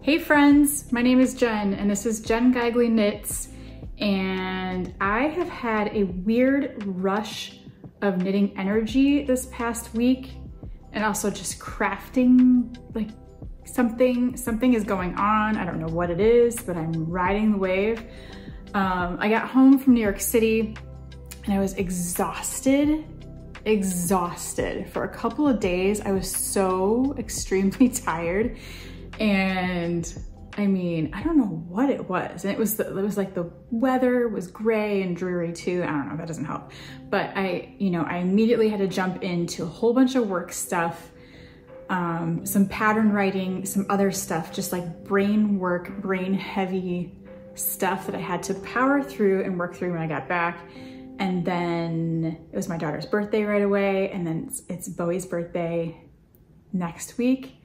Hey friends, my name is Jen and this is Jen Geigley Knits, and I have had a weird rush of knitting energy this past week and also just crafting, like something is going on. I don't know what it is, but I'm riding the wave. I got home from New York City and I was exhausted for a couple of days. I was so extremely tired. And I mean, I don't know what it was. And it was like the weather was gray and dreary too. I don't know, that doesn't help. But I immediately had to jump into a whole bunch of work stuff, some pattern writing, some other stuff, just like brain work, brain heavy stuff that I had to power through and work through when I got back. And then it was my daughter's birthday right away. And then it's Bowie's birthday next week.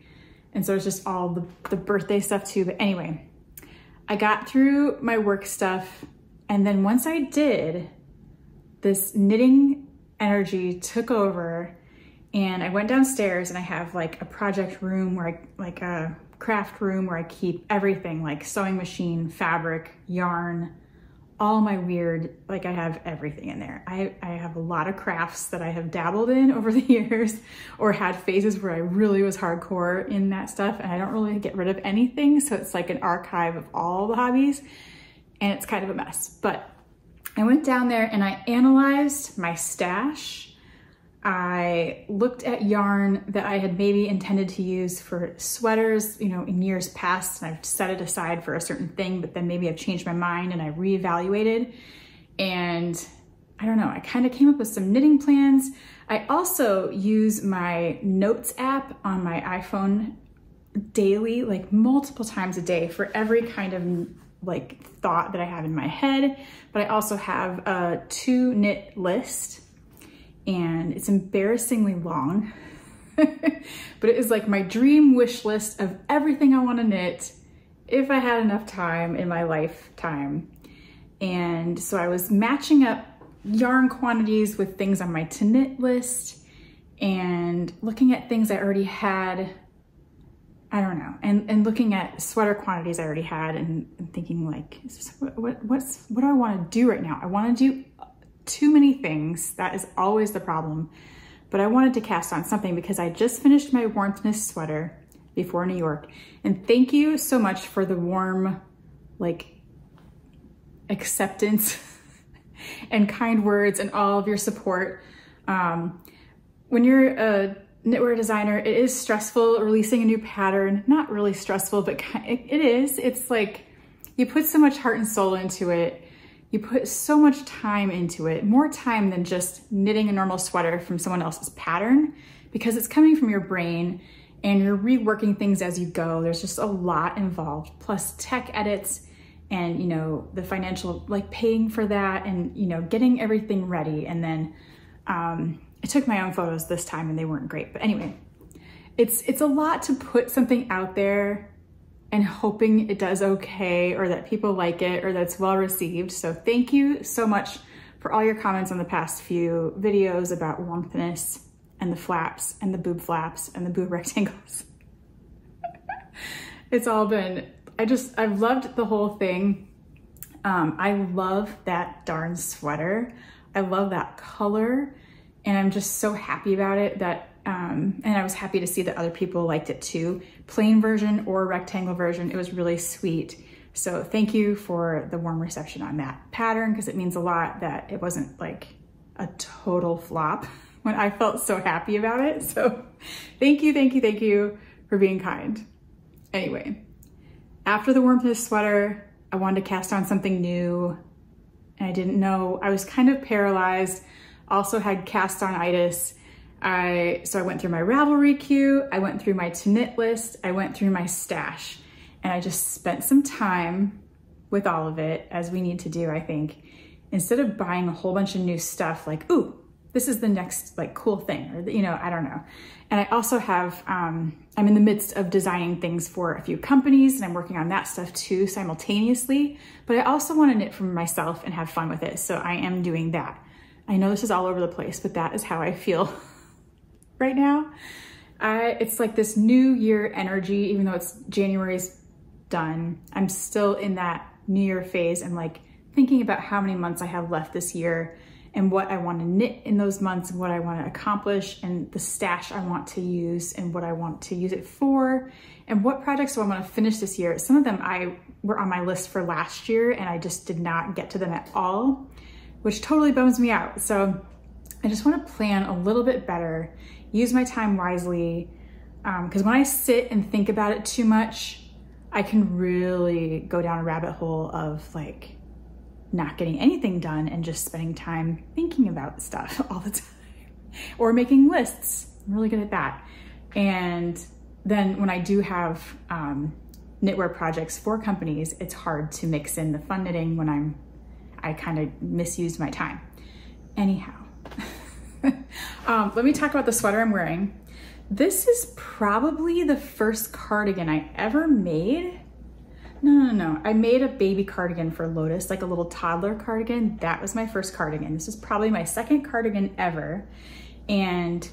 And so it's just all the birthday stuff too. But anyway, I got through my work stuff. And then once I did, this knitting energy took over and I went downstairs and I have like a project room like a craft room where I keep everything, like sewing machine, fabric, yarn, all my weird, like I have everything in there. I have a lot of crafts that I have dabbled in over the years or had phases where I really was hardcore in that stuff, and I don't really get rid of anything. So it's like an archive of all the hobbies and it's kind of a mess. But I went down there and I analyzed my stash. I looked at yarn that I had maybe intended to use for sweaters, in years past, and I've set it aside for a certain thing, but then maybe I've changed my mind and I reevaluated. And I don't know, I kind of came up with some knitting plans. I also use my notes app on my iPhone daily, like multiple times a day for every kind of like thought that I have in my head. But I also have a to knit list. And it's embarrassingly long, but it is like my dream wish list of everything I want to knit if I had enough time in my lifetime. And so I was matching up yarn quantities with things on my to knit list and looking at things I already had, I don't know, and looking at sweater quantities I already had and thinking like, what do I want to do right now? I want to do too many things. That is always the problem. But I wanted to cast on something because I just finished my Warmthness sweater before New York. And thank you so much for the warm, like, acceptance and kind words and all of your support. When you're a knitwear designer, it is stressful releasing a new pattern. Not really stressful, but it is. It's like you put so much heart and soul into it. You put so much time into it, more time than just knitting a normal sweater from someone else's pattern, because it's coming from your brain and you're reworking things as you go. There's just a lot involved, plus tech edits and, the financial, like paying for that and, getting everything ready. And then I took my own photos this time and they weren't great. But anyway, it's a lot to put something out there and hoping it does okay or that people like it or that's well received. So thank you so much for all your comments on the past few videos about Warmthness and the flaps and the boob flaps and the boob rectangles. It's all been, I've loved the whole thing. I love that darn sweater. I love that color and I'm just so happy about it that and I was happy to see that other people liked it too. Plain version or rectangle version, it was really sweet. So thank you for the warm reception on that pattern, because it means a lot that it wasn't like a total flop when I felt so happy about it. So thank you for being kind. Anyway, after the Warmthness sweater, I wanted to cast on something new and I didn't know, I was kind of paralyzed, also had cast-on-itis. So I went through my Ravelry queue, I went through my to knit list, I went through my stash, and I just spent some time with all of it, as we need to do, I think. Instead of buying a whole bunch of new stuff like, ooh, this is the next like cool thing, or I don't know. And I also have, I'm in the midst of designing things for a few companies and I'm working on that stuff too simultaneously, but I also want to knit for myself and have fun with it. So I am doing that. I know this is all over the place, but that is how I feel right now. It's like this new year energy, even though it's January's done. I'm still in that New Year phase and like thinking about how many months I have left this year and what I want to knit in those months and what I want to accomplish and the stash I want to use and what I want to use it for and what projects do I want to finish this year. Some of them were on my list for last year and I just did not get to them at all, which totally bums me out. So I just want to plan a little bit better, use my time wisely, because when I sit and think about it too much, I can really go down a rabbit hole of like not getting anything done and just spending time thinking about stuff all the time or making lists. I'm really good at that. And then when I do have knitwear projects for companies, it's hard to mix in the fun knitting when I kind of misused my time. Anyhow, let me talk about the sweater I'm wearing. This is probably the first cardigan I ever made. No. I made a baby cardigan for Lotus, like a little toddler cardigan. That was my first cardigan. This is probably my second cardigan ever. And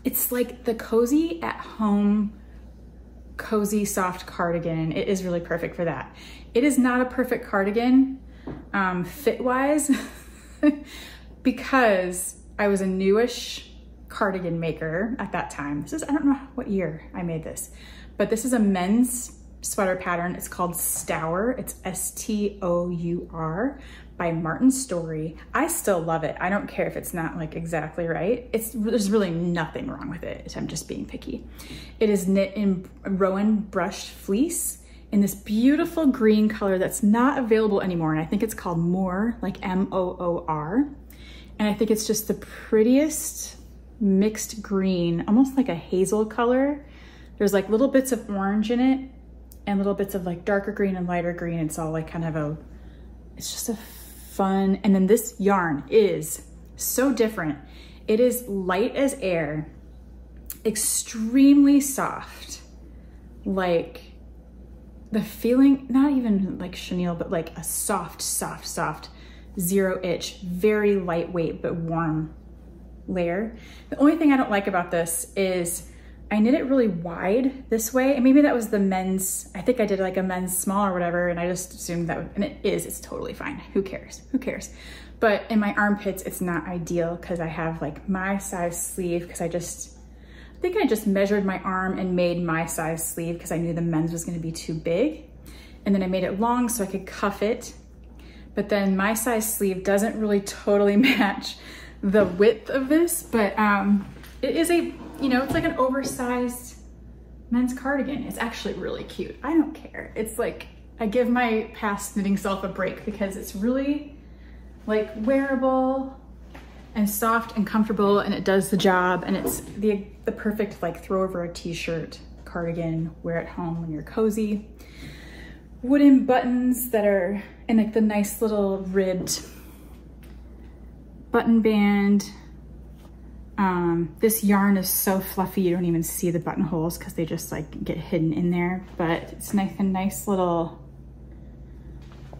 it's like the cozy at home, cozy soft cardigan. It is really perfect for that. It is not a perfect cardigan fit-wise because I was a newish cardigan maker at that time. I don't know what year I made this, but this is a men's sweater pattern. It's called Stour. It's S-T-O-U-R by Martin Story. I still love it. I don't care if it's not like exactly right. There's really nothing wrong with it. I'm just being picky. It is knit in Rowan brushed fleece in this beautiful green color that's not available anymore. And I think it's called Moor, like M-O-O-R. And I think it's just the prettiest mixed green, almost like a hazel color. There's like little bits of orange in it and little bits of like darker green and lighter green. It's all like kind of it's just a fun, and then this yarn is so different. It is light as air, extremely soft, like the feeling, not even like chenille, but like a soft, zero itch, very lightweight, but warm layer. The only thing I don't like about this is I knit it really wide this way, and maybe that was the men's, I think I did like a men's small or whatever, and I just assumed that, and it's totally fine. Who cares? But in my armpits, it's not ideal because I have like my size sleeve, because I think I just measured my arm and made my size sleeve because I knew the men's was gonna be too big. And then I made it long so I could cuff it. But then my size sleeve doesn't really totally match the width of this, but it is it's like an oversized men's cardigan. It's actually really cute. I don't care. It's like, I give my past knitting self a break because it's really like wearable and soft and comfortable, and it does the job, and it's the perfect like throw over a t-shirt cardigan, wear at home when you're cozy. Wooden buttons that are in like the nice little ribbed button band. This yarn is so fluffy you don't even see the buttonholes because they just like get hidden in there, but it's a nice little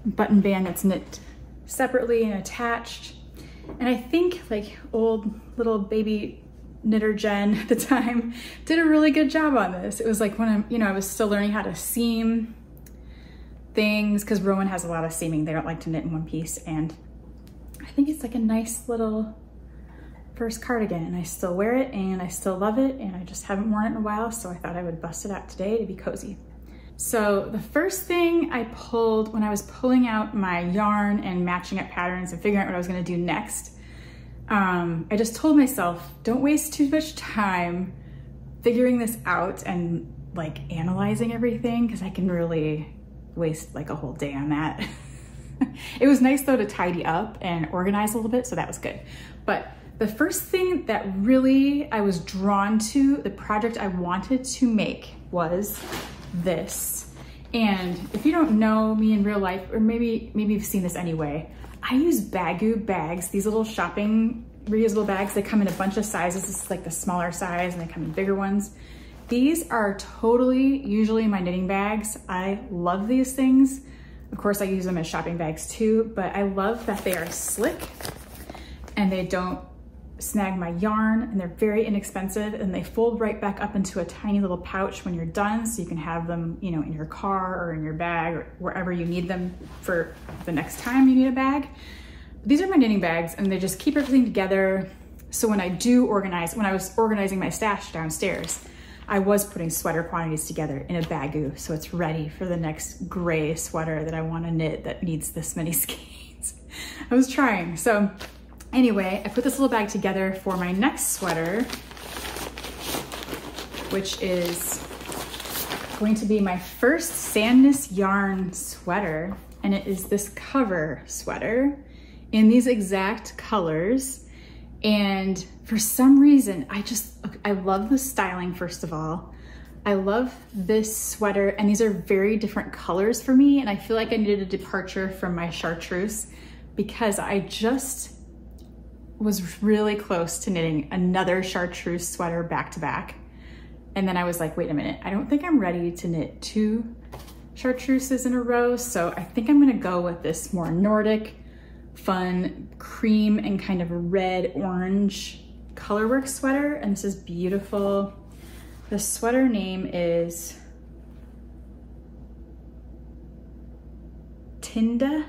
button band that's knit separately and attached. And I think like old little baby knitter Jen at the time did a really good job on this. It was like when I was still learning how to seam things, because Rowan has a lot of seaming. They don't like to knit in one piece, and I think it's like a nice little first cardigan, and I still wear it and I still love it, and I just haven't worn it in a while, so I thought I would bust it out today to be cozy. So the first thing I pulled when I was pulling out my yarn and matching up patterns and figuring out what I was gonna do next, I just told myself, don't waste too much time figuring this out and like analyzing everything, because I can really waste like a whole day on that. It was nice though to tidy up and organize a little bit, so that was good. But the first thing that really I was drawn to, the project I wanted to make, was this. And if you don't know me in real life, or maybe you've seen this anyway, I use Bagu bags, these little shopping reusable bags. They come in a bunch of sizes. This is like the smaller size, and they come in bigger ones. These are totally usually my knitting bags. I love these things. Of course, I use them as shopping bags too, but I love that they are slick and they don't snag my yarn, and they're very inexpensive, and they fold right back up into a tiny little pouch when you're done, so you can have them, you know, in your car or in your bag or wherever you need them for the next time you need a bag. These are my knitting bags, and they just keep everything together. So when I do organize, when I was organizing my stash downstairs, I was putting sweater quantities together in a Bagu, so it's ready for the next gray sweater that I want to knit that needs this many skeins. I was trying. So anyway, I put this little bag together for my next sweater, which is going to be my first Sandness yarn sweater, and it is this cover sweater in these exact colors. And for some reason, I love the styling, first of all. I love this sweater, and these are very different colors for me, and I feel like I needed a departure from my chartreuse because I just was really close to knitting another chartreuse sweater back to back. And then I was like, wait a minute, I don't think I'm ready to knit 2 chartreuses in a row, so I think I'm gonna go with this more Nordic, fun cream and kind of red orange colorwork sweater, and this is beautiful. The sweater name is Tinde,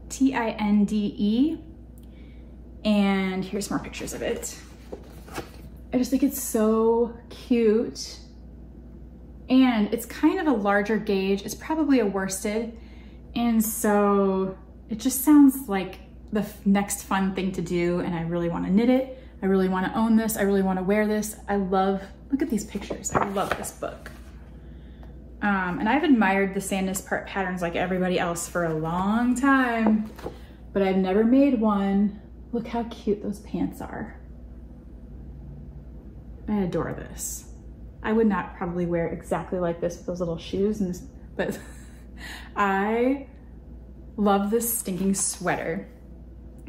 Tinde, and here's more pictures of it. I just think it's so cute, and it's kind of a larger gauge. It's probably a worsted, and so it just sounds like the next fun thing to do, and I really want to knit it. I really want to own this. I really want to wear this. Look at these pictures. I love this book. And I've admired the Sandness patterns like everybody else for a long time, but I've never made one. Look how cute those pants are. I adore this. I would not probably wear exactly like this with those little shoes, but I love this stinking sweater.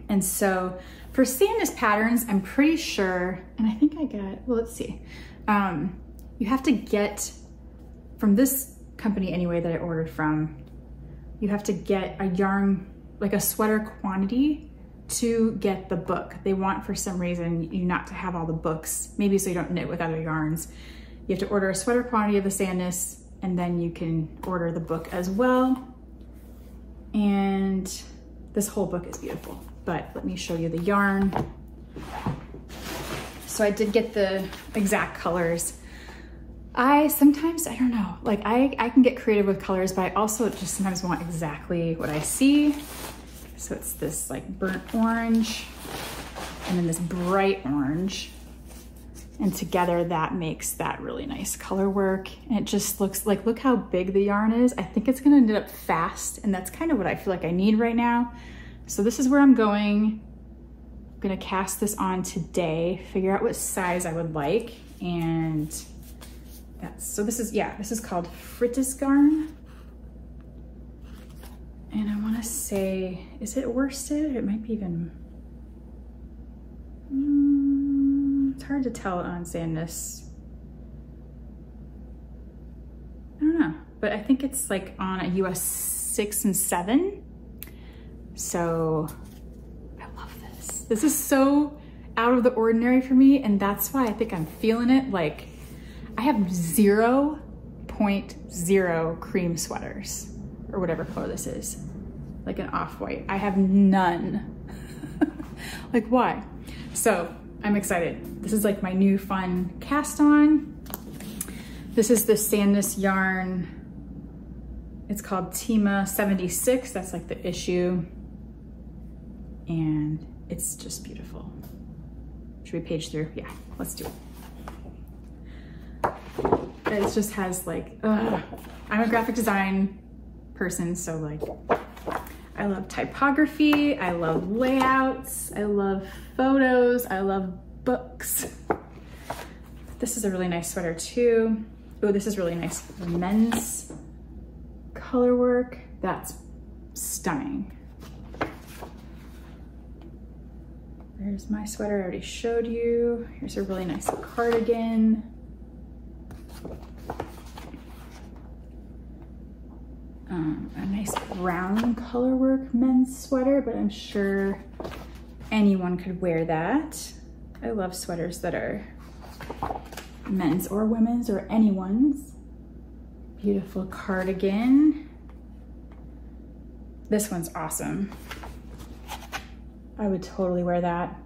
And so for Sandness patterns, I'm pretty sure, and I think I got, well, let's see. You have to get, from this company anyway that I ordered from, you have to get a yarn, like a sweater quantity to get the book. They want, for some reason, you not to have all the books, maybe so you don't knit with other yarns. You have to order a sweater quantity of the Sandness, and then you can order the book as well. And this whole book is beautiful, but let me show you the yarn. So I did get the exact colors. Sometimes, I don't know, like I can get creative with colors, but I also just sometimes want exactly what I see. So it's this like burnt orange and then this bright orange. And together that makes that really nice color work. And it just looks like, look how big the yarn is. I think it's gonna knit up fast, and that's kind of what I feel like I need right now. So this is where I'm going. I'm gonna cast this on today, figure out what size I would like, and so this is called Frittisgarn. And I wanna say, is it worsted? It might be even, it's hard to tell on Sandness. I don't know, but I think it's like on a US 6 and 7. So I love this. This is so out of the ordinary for me, and that's why I think I'm feeling it. Like, I have 0.0 cream sweaters, or whatever color this is, like an off-white. I have none. Like, why? So I'm excited. This is like my new fun cast on. This is the Sandness yarn. It's called Tima 76. That's like the issue. And it's just beautiful. Should we page through? Yeah, let's do it. It just has like, I'm a graphic design person, so like, I love typography, I love layouts, I love photos, I love books. This is a really nice sweater too. Oh, this is really nice for men's color work. That's stunning. There's my sweater I already showed you. Here's a really nice cardigan. A nice brown color work men's sweater, but I'm sure anyone could wear that. I love sweaters that are men's or women's or anyone's. Beautiful cardigan. This one's awesome. I would totally wear that.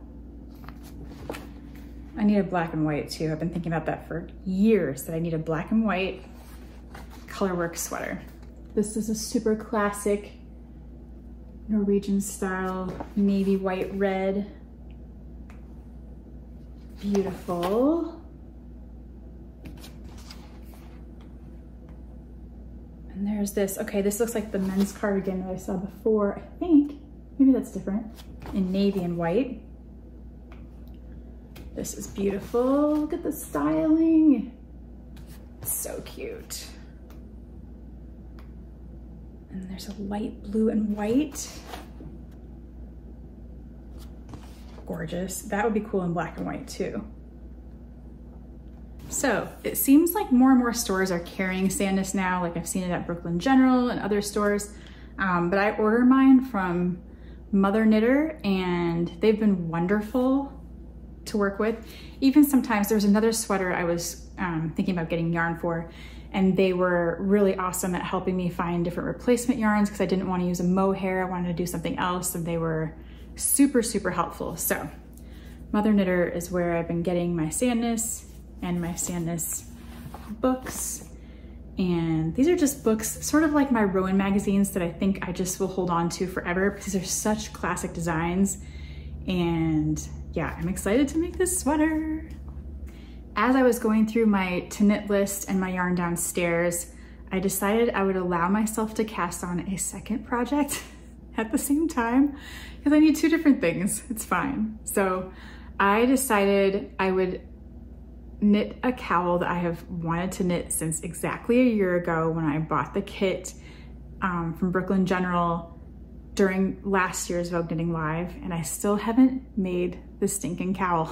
I need a black and white too. I've been thinking about that for years, that I need a black and white colorwork sweater. This is a super classic Norwegian style navy, white, red. Beautiful. And there's this, okay, this looks like the men's cardigan that I saw before, I think. Maybe that's different, in navy and white. This is beautiful. Look at the styling. It's so cute. And there's a light blue and white. Gorgeous. That would be cool in black and white too. So it seems like more and more stores are carrying sandness now. Like I've seen it at Brooklyn General and other stores, but I order mine from Mother Knitter and they've been wonderful to work with. Even sometimes there's another sweater I was thinking about getting yarn for, and they were really awesome at helping me find different replacement yarns because I didn't want to use a mohair. I wanted to do something else, and they were super, super helpful. So Mother Knitter is where I've been getting my sandness and my sandness books. And these are just books, sort of like my Rowan magazines that I think I just will hold on to forever because they're such classic designs. And yeah, I'm excited to make this sweater. As I was going through my to knit list and my yarn downstairs, I decided I would allow myself to cast on a second project at the same time because I need two different things. It's fine. So I decided I would knit a cowl that I have wanted to knit since exactly a year ago when I bought the kit from Brooklyn General during last year's Vogue Knitting Live, and I still haven't made the stinking cowl.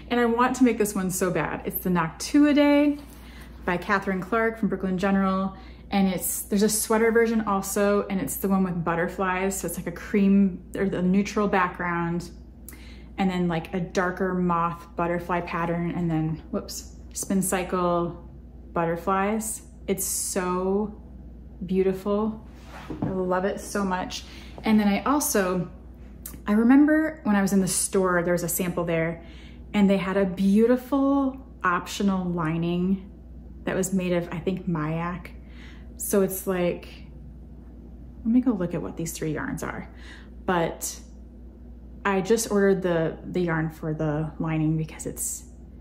And I want to make this one so bad. It's the Noctua Day by Catherine Clark from Brooklyn General, and there's a sweater version also, and it's the one with butterflies, so it's like a cream or the neutral background, and then like a darker moth butterfly pattern, and then, whoops, spin cycle butterflies. It's so beautiful. I love it so much. And then I remember when I was in the store, there was a sample there, and they had a beautiful optional lining that was made of, I think, Mayak. So it's like, let me go look at what these three yarns are. But I just ordered the yarn for the lining because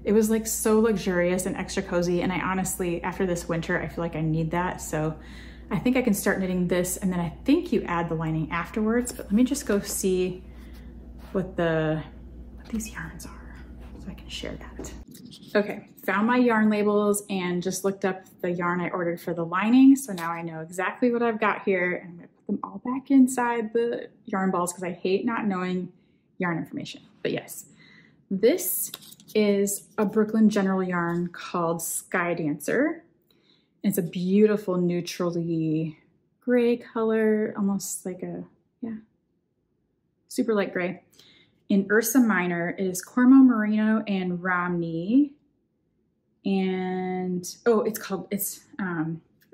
it was like so luxurious and extra cozy. And I honestly, after this winter, I feel like I need that. So I think I can start knitting this, and then I think you add the lining afterwards, but let me just go see what these yarns are so I can share that. Okay, found my yarn labels and just looked up the yarn I ordered for the lining. So now I know exactly what I've got here, and I'm gonna put them all back inside the yarn balls because I hate not knowing yarn information. But yes, this is a Brooklyn General yarn called Sky Dancer. It's a beautiful neutrally gray color, almost like super light gray. In Ursa Minor, it is Cormo Merino and Romney. And, it's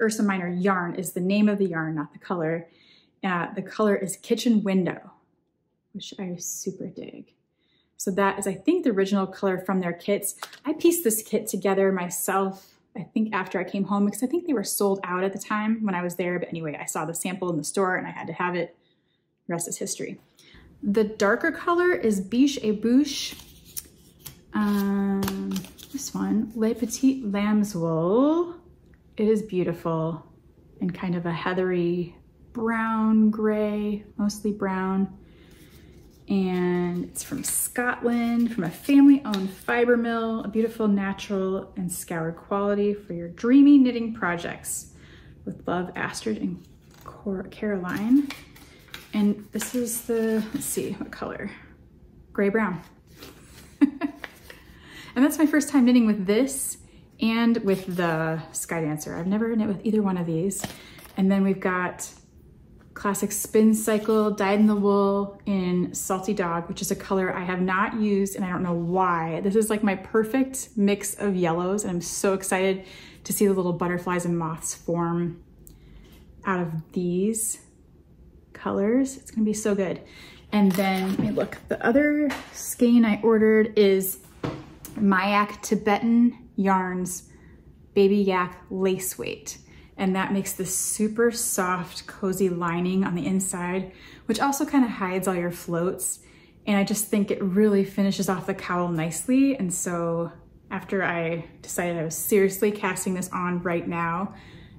Ursa Minor yarn is the name of the yarn, not the color. The color is Kitchen Window, which I super dig. So that is, I think, the original color from their kits. I pieced this kit together myself, I think after I came home, because I think they were sold out at the time when I was there. But anyway, I saw the sample in the store and I had to have it. The rest is history. The darker color is Biche et Bouche. This one, Les Petites Lambs Wool. It is beautiful and kind of a heathery brown, gray, mostly brown. And it's from Scotland, from a family-owned fiber mill, a beautiful natural and scoured quality for your dreamy knitting projects. With love, Astrid and Caroline. And this is let's see, what color? Gray-brown. And that's my first time knitting with this and with the Sky Dancer. I've never knit with either one of these. And then we've got classic spin cycle dyed in the wool in Salty Dog, which is a color I have not used and I don't know why. This is like my perfect mix of yellows and I'm so excited to see the little butterflies and moths form out of these colors. It's gonna be so good. And then, let me look, the other skein I ordered is Mayak Tibetan Yarns Baby Yak Lace Weight. And that makes this super soft, cozy lining on the inside, which also kind of hides all your floats. And I just think it really finishes off the cowl nicely. And so after I decided I was seriously casting this on right now,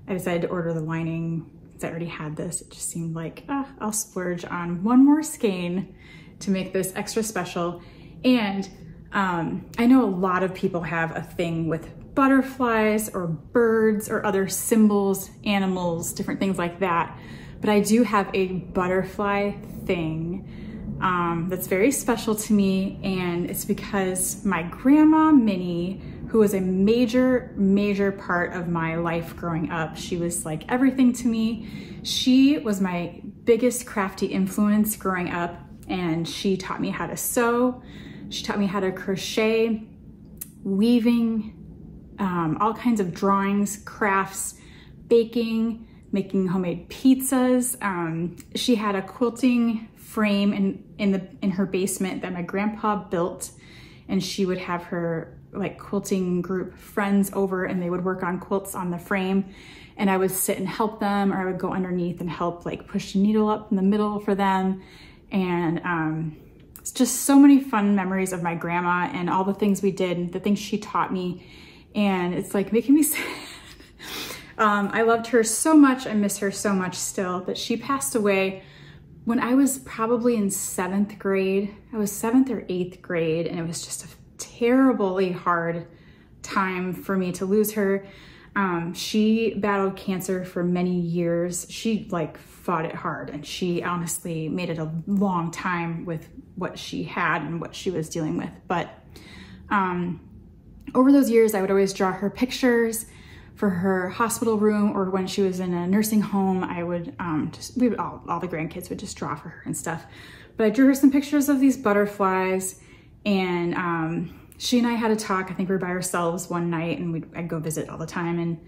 I decided to order the lining since I already had this. It just seemed like, I'll splurge on one more skein to make this extra special. And I know a lot of people have a thing with butterflies or birds or other symbols, animals, different things like that. But I do have a butterfly thing that's very special to me, and it's because my grandma Minnie, who was a major part of my life growing up, she was like everything to me. She was my biggest crafty influence growing up, and she taught me how to sew. She taught me how to crochet, weaving, all kinds of drawings, crafts, baking, making homemade pizzas. She had a quilting frame in her basement that my grandpa built, and she would have her like quilting group friends over and they would work on quilts on the frame, and I would sit and help them, or I would go underneath and help like push the needle up in the middle for them. And it's just so many fun memories of my grandma and all the things we did and the things she taught me. And it's like making me sad. I loved her so much. I miss her so much still, but she passed away when I was probably in 7th grade. I was 7th or 8th grade, and it was just a terribly hard time for me to lose her. She battled cancer for many years. She like fought it hard, and she honestly made it a long time with what she had and what she was dealing with. But over those years, I would always draw her pictures for her hospital room, or when she was in a nursing home, I would all the grandkids would just draw for her and stuff. But I drew her some pictures of these butterflies, and she and I had a talk. I think we were by ourselves one night, and I'd go visit all the time.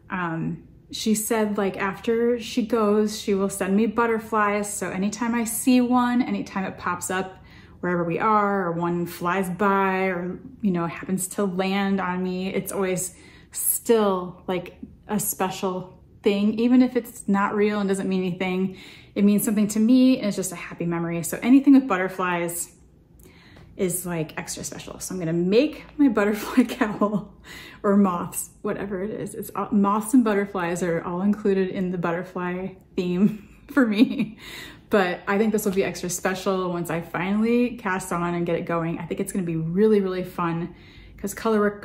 And she said, like, after she goes, she will send me butterflies. So anytime I see one, anytime it pops up wherever we are, or one flies by, or, you know, happens to land on me, it's always still like a special thing. Even if it's not real and doesn't mean anything, it means something to me, and it's just a happy memory. So anything with butterflies is like extra special. So I'm gonna make my butterfly cowl, or moths, whatever it is. It's all, moths and butterflies are all included in the butterfly theme for me. But I think this will be extra special once I finally cast on and get it going. I think it's gonna be really, really fun, because color work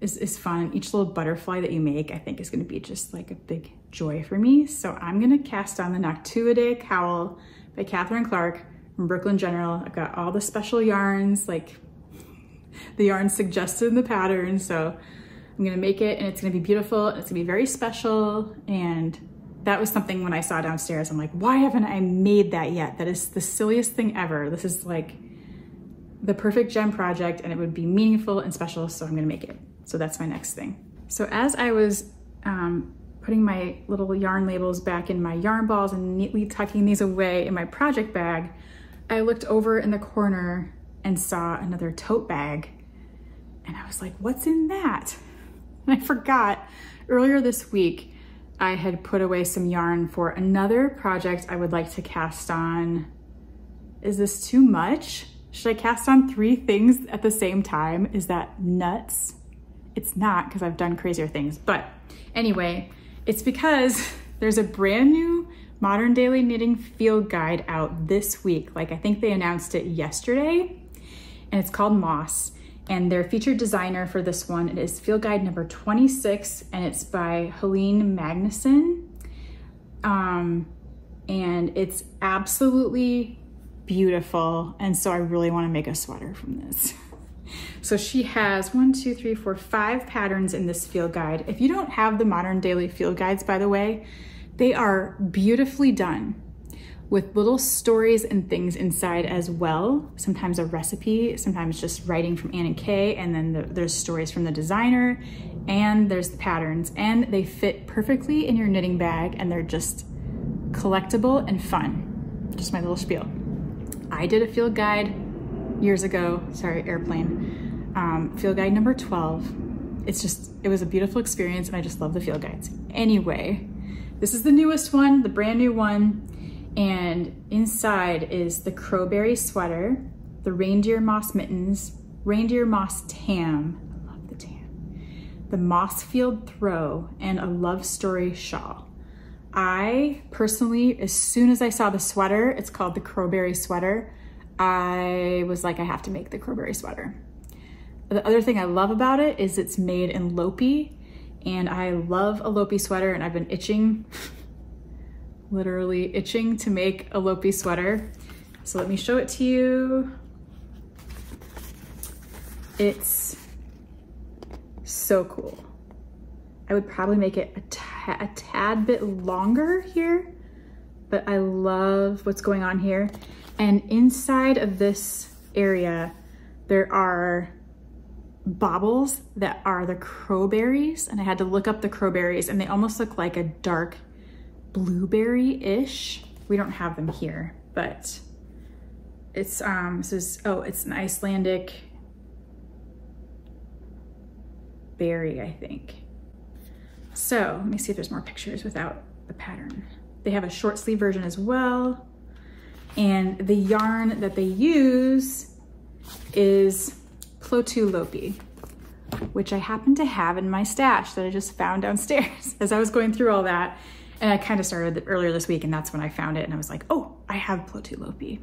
is fun. Each little butterfly that you make, I think, is gonna be just like a big joy for me. So I'm gonna cast on the Noctua cowl by Catherine Clark from Brooklyn General. I've got all the special yarns, like the yarns suggested in the pattern. So I'm gonna make it, and it's gonna be beautiful, and it's gonna be very special. And that was something when I saw downstairs, I'm like, why haven't I made that yet? That is the silliest thing ever. This is like the perfect gem project, and it would be meaningful and special, so I'm gonna make it. So that's my next thing. So as I was putting my little yarn labels back in my yarn balls and neatly tucking these away in my project bag, I looked over in the corner and saw another tote bag, and I was like, what's in that? And I forgot earlier this week, I had put away some yarn for another project I would like to cast on. Is this too much? Should I cast on 3 things at the same time? Is that nuts? It's not, because I've done crazier things. But anyway, it's because there's a brand new Modern Daily Knitting Field Guide out this week. Like, I think they announced it yesterday, and it's called Moss. And their featured designer for this one, it is Field Guide number 26, and it's by Helene Magnuson. And it's absolutely beautiful. And so I really want to make a sweater from this. So she has 5 patterns in this field guide. If you don't have the Modern Daily Field Guides, by the way, they are beautifully done. with little stories and things inside as well. Sometimes a recipe, sometimes just writing from Ann and Kay, and then there's stories from the designer, and there's the patterns, and they fit perfectly in your knitting bag, and they're just collectible and fun. Just my little spiel. I did a field guide years ago, sorry, airplane, field guide number 12. It was a beautiful experience, and I just love the field guides. Anyway, this is the newest one, the brand new one. And inside is the crowberry sweater, the reindeer moss mittens, reindeer moss tam, I love the tam, the moss field throw, and a love story shawl. I personally, as soon as I saw the sweater, it's called the crowberry sweater, I was like, I have to make the crowberry sweater. The other thing I love about it is it's made in Lopi, and I love a Lopi sweater, and I've been itching literally itching to make a Lopi sweater. So let me show it to you. It's so cool. I would probably make it a tad bit longer here, but I love what's going on here. And inside of this area, there are baubles that are the crowberries, and I had to look up the crowberries, and they almost look like a dark blueberry-ish. We don't have them here, but it's it's an Icelandic berry, I think. So let me see if there's more pictures without the pattern. They have a short sleeve version as well, and the yarn that they use is Plotu Lopi, which I happen to have in my stash that I just found downstairs as I was going through all that. And I kind of started earlier this week, and that's when I found it, and I was like, oh, I have Plotu Lopi.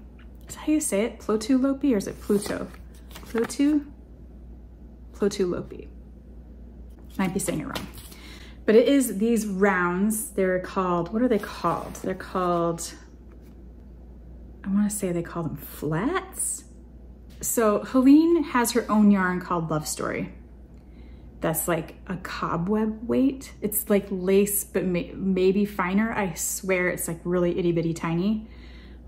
Is that how you say it? Plotu Lopi, or is it Pluto? Plotu Lopi. Might be saying it wrong. But it is these rounds. They're called, what are they called? They're called, I want to say they call them flats. So Helene has her own yarn called Love Story. That's like a cobweb weight. It's like lace, but maybe finer. I swear it's like really itty bitty tiny.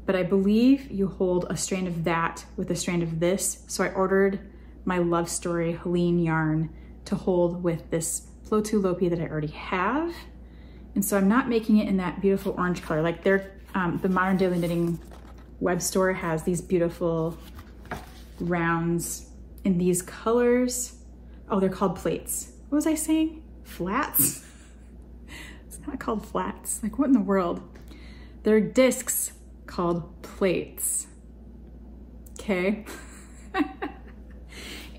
But I believe you hold a strand of that with a strand of this. So I ordered my Love Story Helene yarn to hold with this Plotu Lopi that I already have. And so I'm not making it in that beautiful orange color. Like the Modern Daily Knitting web store has these beautiful rounds in these colors. Oh, they're called plates. What was I saying? Flats? It's not called flats. Like, what in the world? They're discs called plates. Okay.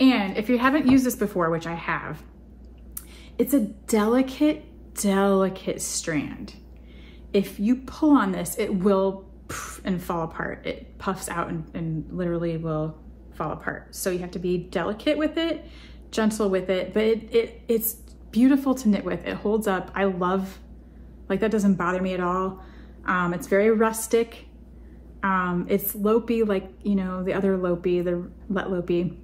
And if you haven't used this before, which I have, it's a delicate, delicate strand. If you pull on this, it will poof and fall apart. It puffs out and literally will fall apart. So you have to be delicate with it, gentle with it, but it's beautiful to knit with. It holds up. I love, like, that doesn't bother me at all. It's very rustic. It's Lopi, like, you know, the other Lopi, the Let Lopi.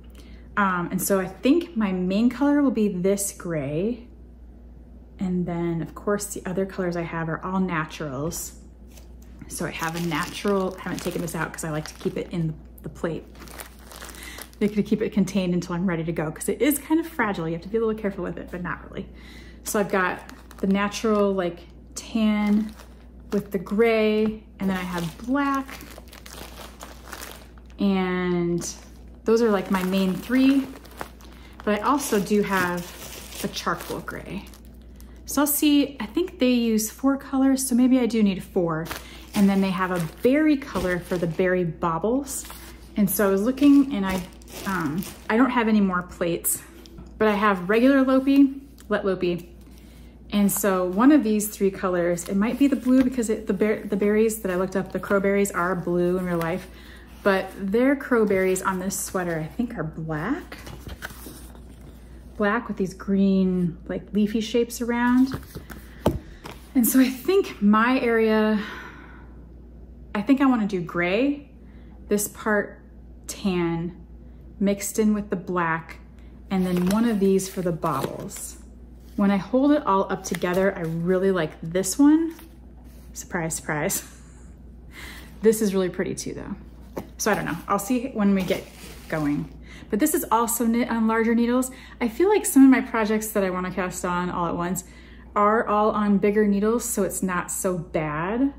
And so I think my main color will be this gray. And then of course the other colors I have are all naturals. So I have a natural, I haven't taken this out because I like to keep it in the plate. I like to keep it contained until I'm ready to go because it is kind of fragile. You have to be a little careful with it, but not really. So I've got the natural like tan with the gray, and then I have black. And those are like my main three, but I also do have a charcoal gray. So I'll see, I think they use 4 colors, so maybe I do need 4. And then they have a berry color for the berry baubles. And so I was looking, and I don't have any more plates, but I have regular Lopi, Let Lopi. And so one of these 3 colors, it might be the blue because the berries that I looked up, the crowberries are blue in real life, but their crowberries on this sweater, I think, are black. Black with these green, like, leafy shapes around. And so I think my area, I think I want to do gray, this part tan, mixed in with the black, and then one of these for the baubles. When I hold it all up together, I really like this one. Surprise, surprise. This is really pretty too though. So I don't know, I'll see when we get going. But this is also knit on larger needles. I feel like some of my projects that I want to cast on all at once are all on bigger needles, so it's not so bad.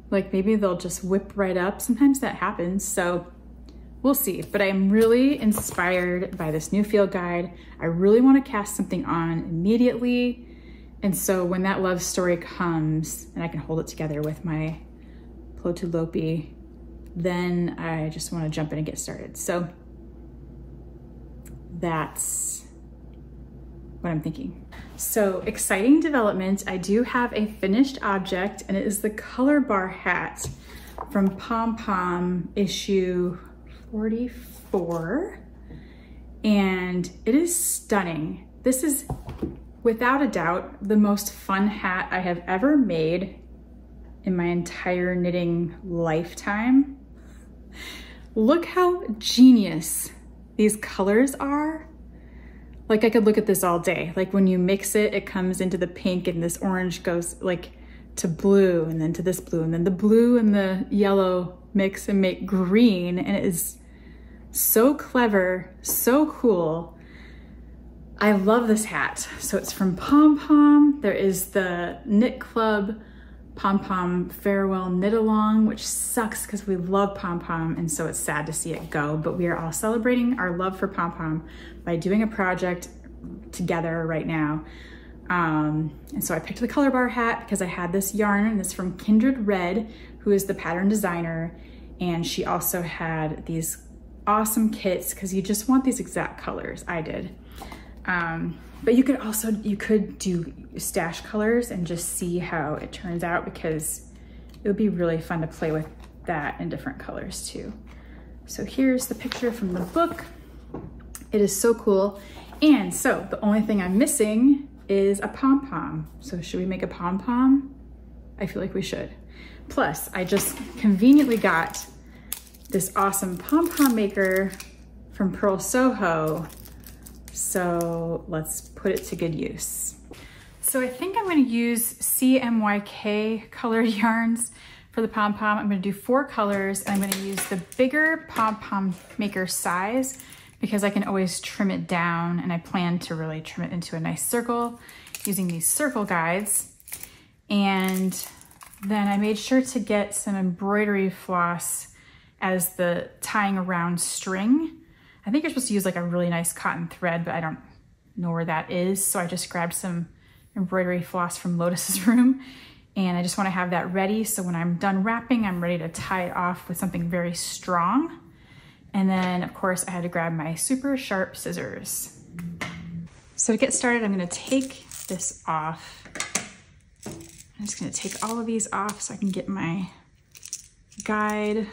Like maybe they'll just whip right up. Sometimes that happens, so we'll see. But I'm really inspired by this new field guide. I really want to cast something on immediately. And so when that love story comes and I can hold it together with my Plotulopi, then I just want to jump in and get started. So that's what I'm thinking. So exciting development. I do have a finished object, and it is the color bar hat from Pom Pom issue 44. And it is stunning. This is without a doubt the most fun hat I have ever made in my entire knitting lifetime. Look how genius these colors are. Like I could look at this all day. Like when you mix it, it comes into the pink and this orange goes like to blue and then to this blue and then the blue and the yellow mix and make green, and it is so clever, so cool. I love this hat. So it's from Pom Pom. There is the Knit Club Pom Pom Farewell Knit Along, which sucks because we love Pom Pom, and so it's sad to see it go, but we are all celebrating our love for Pom Pom by doing a project together right now. And so I picked the color bar hat because I had this yarn, and it's from Kindred Red, who is the pattern designer, and she also had these awesome kits because you just want these exact colors. I did. But you could do stash colors and just see how it turns out, because it would be really fun to play with that in different colors too. So here's the picture from the book. It is so cool. And so the only thing I'm missing is a pom pom. So should we make a pom pom? I feel like we should. Plus, I just conveniently got this awesome pom pom maker from Pearl Soho. So let's put it to good use. So I think I'm going to use CMYK colored yarns for the pom pom. I'm going to do 4 colors, and I'm going to use the bigger pom pom maker size because I can always trim it down, and I plan to really trim it into a nice circle using these circle guides. And then I made sure to get some embroidery floss as the tying around string. I think you're supposed to use like a really nice cotton thread, but I don't know where that is. So I just grabbed some embroidery floss from Lotus's room, and I just want to have that ready. So when I'm done wrapping, I'm ready to tie it off with something very strong. And then of course I had to grab my super sharp scissors. So to get started, I'm going to take this off. I'm just going to take all of these off so I can get my guide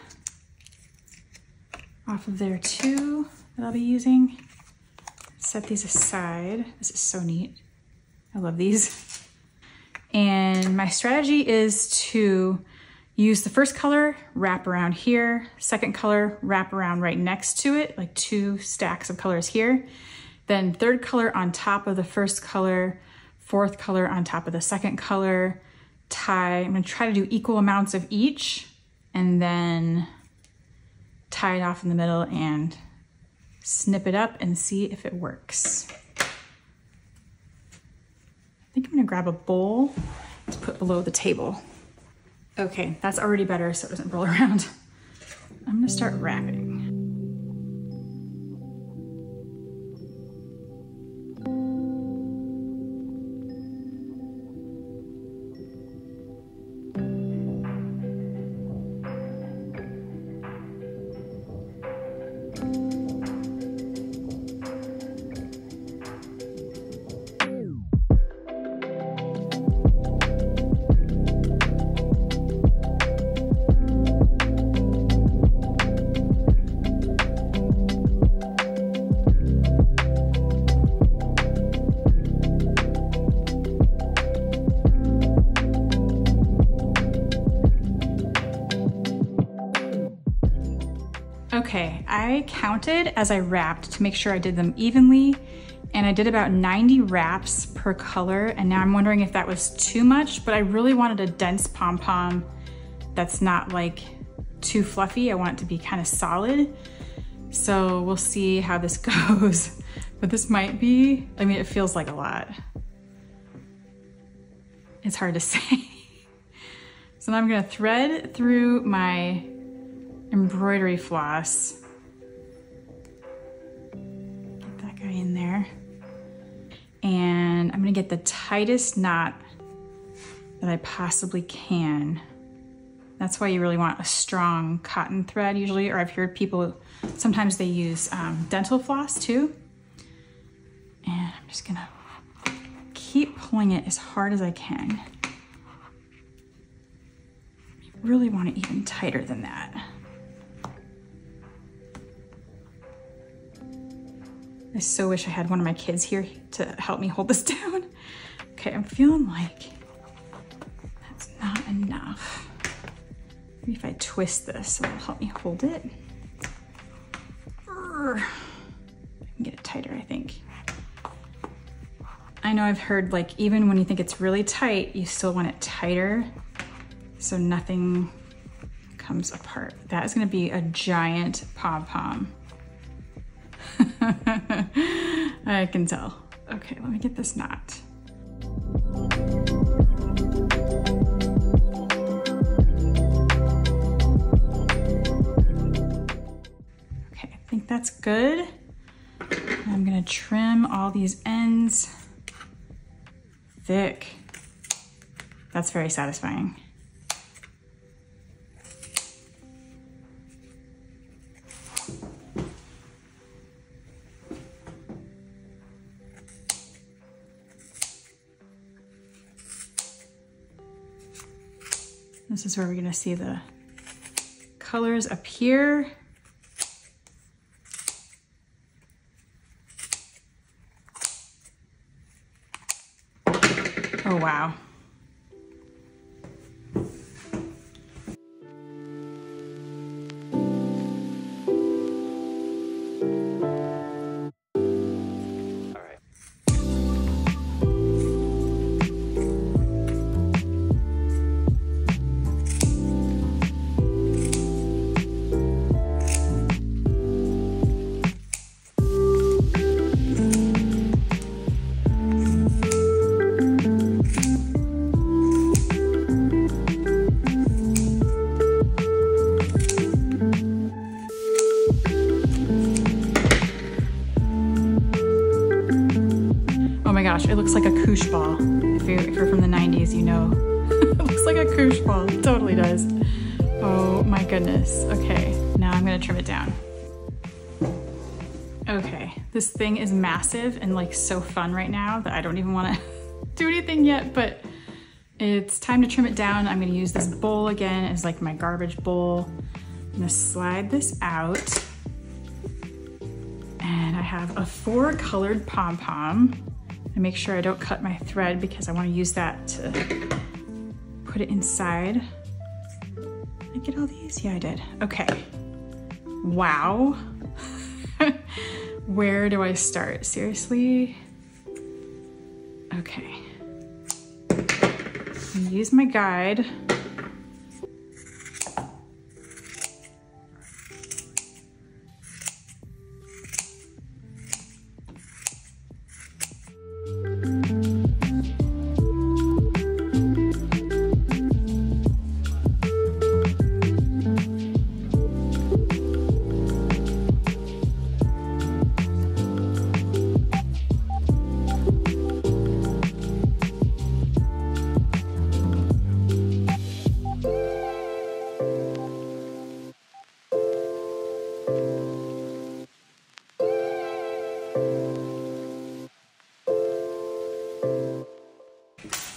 off of there too that I'll be using. Set these aside. This is so neat. I love these. And my strategy is to use the first color, wrap around here, second color, wrap around right next to it, like 2 stacks of colors here. Then third color on top of the first color, fourth color on top of the second color, tie. I'm gonna try to do equal amounts of each, and then tie it off in the middle and snip it up and see if it works. I think I'm gonna grab a bowl to put below the table. Okay, that's already better so it doesn't roll around. I'm gonna start wrapping. Okay, I counted as I wrapped to make sure I did them evenly, and I did about 90 wraps per color, and now I'm wondering if that was too much, but I really wanted a dense pom-pom that's not like too fluffy. I want it to be kind of solid. So we'll see how this goes. But this might be, I mean, it feels like a lot. It's hard to say. So now I'm gonna thread through my embroidery floss. Get that guy in there. And I'm gonna get the tightest knot that I possibly can. That's why you really want a strong cotton thread usually, or I've heard people, sometimes they use dental floss too. And I'm just gonna keep pulling it as hard as I can. You really want it even tighter than that. I so wish I had one of my kids here to help me hold this down. Okay, I'm feeling like that's not enough. Maybe if I twist this, it'll help me hold it. I can get it tighter, I think. I know I've heard like even when you think it's really tight, you still want it tighter so nothing comes apart. That is gonna be a giant pom pom. I can tell. Okay, let me get this knot. Okay, I think that's good. I'm gonna trim all these ends. Thick. That's very satisfying. This is where we're gonna see the colors appear. Oh, wow. Gosh, it looks like a koosh ball. If you're from the 90s, you know. It looks like a koosh ball, it totally does. Oh my goodness. Okay, now I'm gonna trim it down. Okay, this thing is massive and like so fun right now that I don't even wanna do anything yet, but it's time to trim it down. I'm gonna use this bowl again as like my garbage bowl. I'm gonna slide this out. And I have a 4-colored pom pom. And make sure I don't cut my thread because I want to use that to put it inside. Did I get all these? Yeah, I did. Okay. Wow. Where do I start? Seriously? Okay. Use my guide.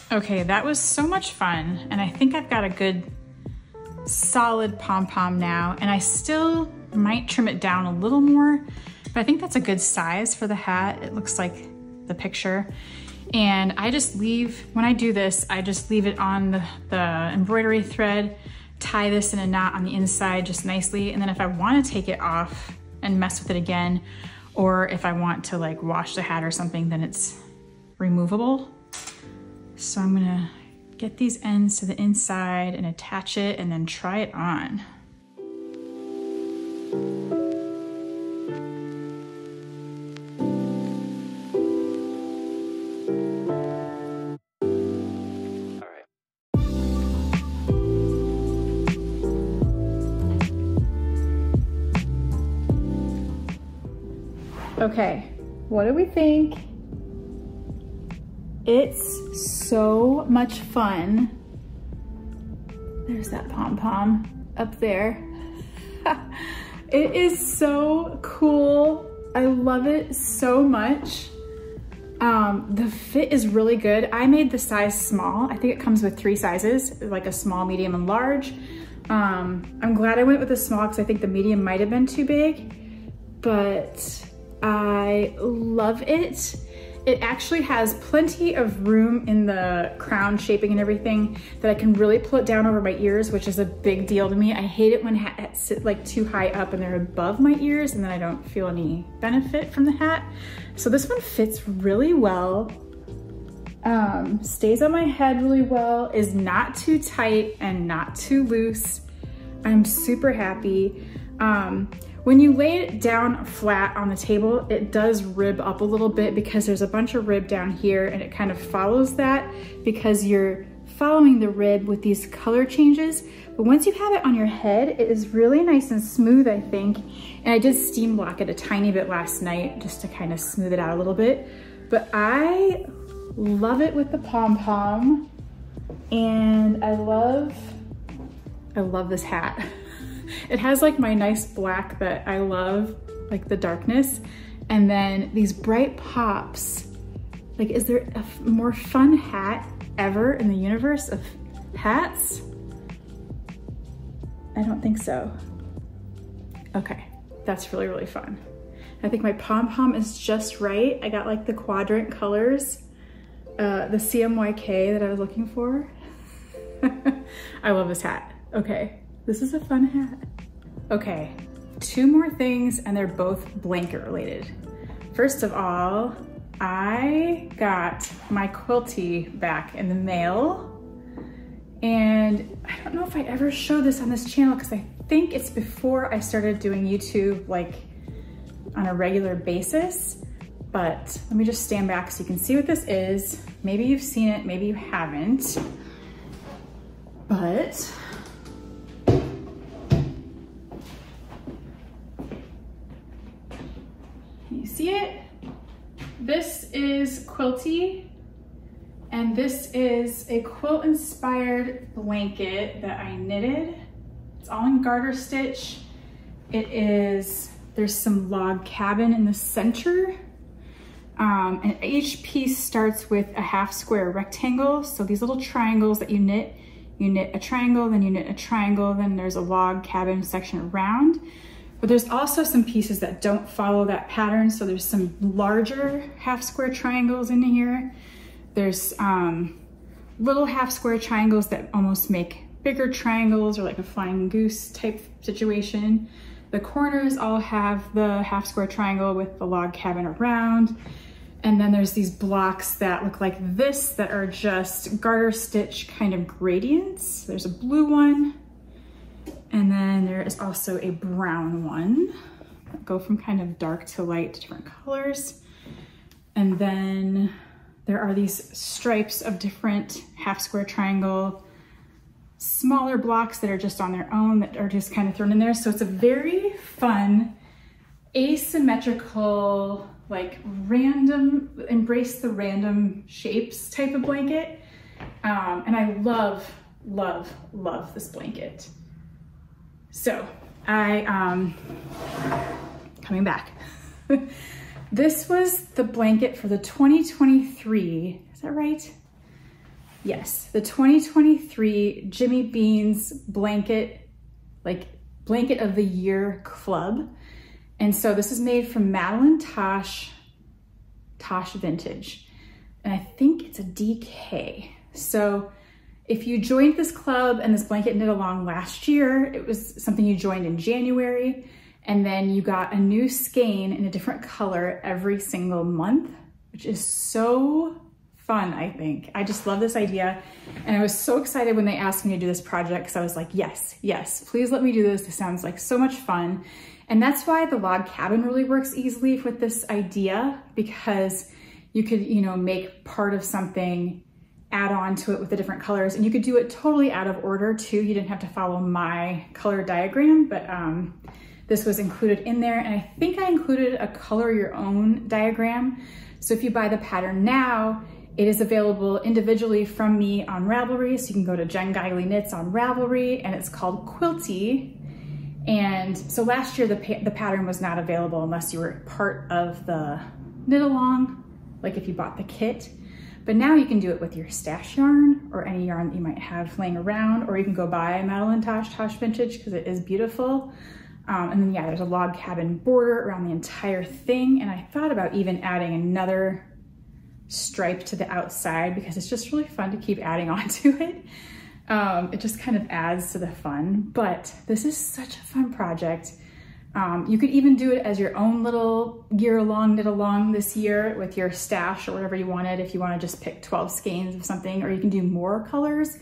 Okay, that was so much fun, and I think I've got a good solid pom-pom now, and I still might trim it down a little more, but I think that's a good size for the hat. It looks like the picture. And I just leave, when I do this, I just leave it on the embroidery thread, tie this in a knot on the inside just nicely, and then if I want to take it off and mess with it again, or if I want to like wash the hat or something, then it's removable. So I'm gonna get these ends to the inside and attach it and then try it on. Okay, what do we think? It's so much fun. There's that Pom Pom up there. It is so cool. I love it so much. The fit is really good. I made the size small. I think it comes with 3 sizes, like a small, medium, and large. I'm glad I went with the small because I think the medium might have been too big, but I love it. It actually has plenty of room in the crown shaping and everything that I can really pull it down over my ears, which is a big deal to me. I hate it when hats sit like too high up and they're above my ears and then I don't feel any benefit from the hat. So this one fits really well, stays on my head really well, is not too tight and not too loose. I'm super happy. When you lay it down flat on the table, it does rib up a little bit because there's a bunch of rib down here and it kind of follows that because you're following the rib with these color changes. But once you have it on your head, it is really nice and smooth, I think. And I did steam block it a tiny bit last night just to kind of smooth it out a little bit. But I love it with the Pom Pom and I love this hat. It has like my nice black that I love, like the darkness, and then these bright pops. Like, is there a more fun hat ever in the universe of hats? I don't think so. Okay, that's really, really fun. I think my Pom Pom is just right. I got like the quadrant colors, the CMYK that I was looking for. I love this hat. Okay. This is a fun hat. Okay, 2 more things and they're both blanket related. First of all, I got my Quilty back in the mail and I don't know if I'd ever show this on this channel because I think it's before I started doing YouTube like on a regular basis, but let me just stand back so you can see what this is. Maybe you've seen it, maybe you haven't, but see it? This is Quilty, and this is a quilt inspired blanket that I knitted. It's all in garter stitch. There's some log cabin in the center. And each piece starts with a half square rectangle. So these little triangles that you knit a triangle, then you knit a triangle, then there's a log cabin section around. But there's also some pieces that don't follow that pattern. So there's some larger half square triangles in here. There's little half square triangles that almost make bigger triangles or like a flying goose type situation. The corners all have the half square triangle with the log cabin around. And then there's these blocks that look like this that are just garter stitch kind of gradients. There's a blue one. And then there is also a brown one that go from kind of dark to light to different colors. And then there are these stripes of different half square triangle, smaller blocks that are just on their own that are just kind of thrown in there. So it's a very fun, asymmetrical, like random, embrace the random shapes type of blanket. And I love, love, love this blanket. So coming back. This was the blanket for the 2023, is that right? Yes, the 2023 Jimmy Bean's blanket, like blanket of the year club. And so this is made from Madeline Tosh Vintage. And I think it's a DK. So if you joined this club and this blanket knit along last year, it was something you joined in January, and then you got a new skein in a different color every single month, which is so fun, I think. I just love this idea. And I was so excited when they asked me to do this project because I was like, yes, yes, please let me do this. This sounds like so much fun. And that's why the log cabin really works easily with this idea, because you could, you know, make part of something, add on to it with the different colors, and you could do it totally out of order too. You didn't have to follow my color diagram, but this was included in there. And I think I included a color your own diagram. So if you buy the pattern now, it is available individually from me on Ravelry. So you can go to Jen Geigley Knits on Ravelry, and it's called Quilty. And so last year, the pattern was not available unless you were part of the knit along, like if you bought the kit. But now you can do it with your stash yarn or any yarn that you might have laying around, or you can go buy Madeline Tosh Vintage because it is beautiful. And then yeah, there's a log cabin border around the entire thing. And I thought about even adding another stripe to the outside because it's just really fun to keep adding on to it. It just kind of adds to the fun, but this is such a fun project. You could even do it as your own little year-long knit along this year with your stash or whatever you wanted. If you want to just pick 12 skeins of something, or you can do more colors,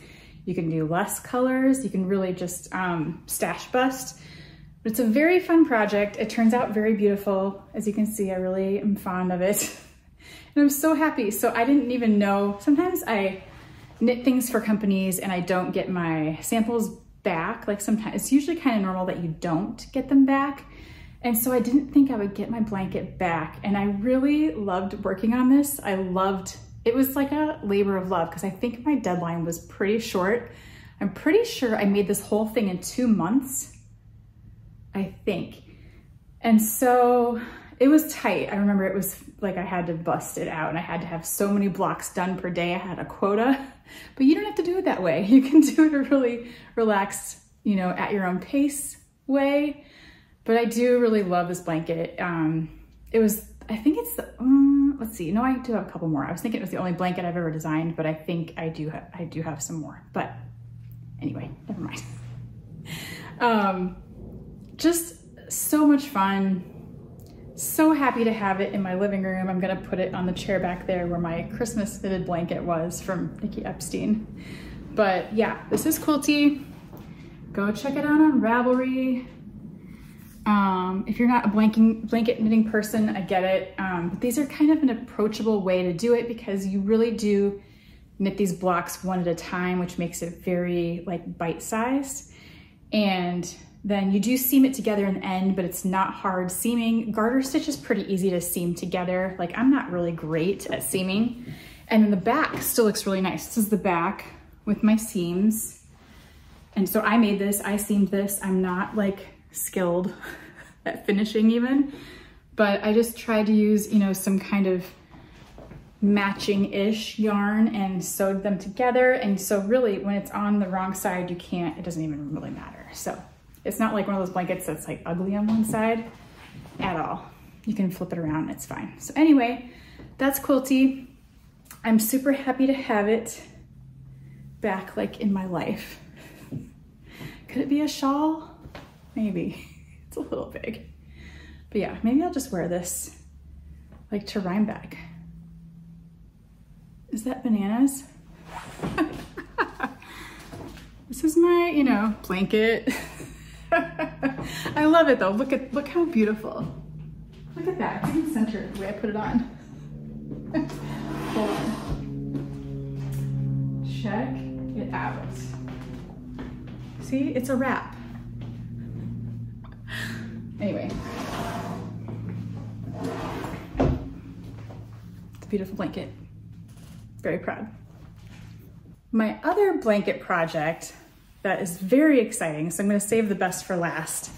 you can do less colors, you can really just stash bust. But it's a very fun project. It turns out very beautiful. As you can see, I really am fond of it. And I'm so happy. So I didn't even know, sometimes I knit things for companies and I don't get my samples back. Like sometimes it's usually kind of normal that you don't get them back. And so I didn't think I would get my blanket back. And I really loved working on this. It was like a labor of love because I think my deadline was pretty short. I'm pretty sure I made this whole thing in 2 months, I think. And so it was tight. I remember it was like I had to bust it out and I had to have so many blocks done per day. I had a quota, but you don't have to do it that way. You can do it a really relaxed, you know, at your own pace way. But I do really love this blanket. I think it's the, let's see, no, I do have a couple more. I was thinking it was the only blanket I've ever designed, but I think I do have some more. But anyway, never mind. Just so much fun. So happy to have it in my living room. I'm gonna put it on the chair back there where my Christmas knitted blanket was from Nikki Epstein. But yeah, this is Quilty. Go check it out on Ravelry. If you're not a blanket knitting person, I get it. But these are kind of an approachable way to do it because you really do knit these blocks one at a time, which makes it very like bite-sized. And then you do seam it together in the end, but it's not hard seaming. Garter stitch is pretty easy to seam together. Like I'm not really great at seaming. And then the back still looks really nice. This is the back with my seams. And so I made this, I seamed this. I'm not like skilled at finishing even, but I just tried to use, you know, some kind of matching-ish yarn and sewed them together. And so really when it's on the wrong side, it doesn't even really matter. So it's not like one of those blankets that's like ugly on one side at all. You can flip it around, it's fine. So anyway, that's Quilty. I'm super happy to have it back like in my life. Could it be a shawl? Maybe. It's a little big. But yeah, maybe I'll just wear this like to Rhinebeck. Is that bananas? This is my, you know, blanket. I love it though. Look how beautiful. Look at that. It's even centered the way I put it on. Hold on. Check it out. See, it's a wrap. Anyway. It's a beautiful blanket. Very proud. My other blanket project that is very exciting, so I'm gonna save the best for last,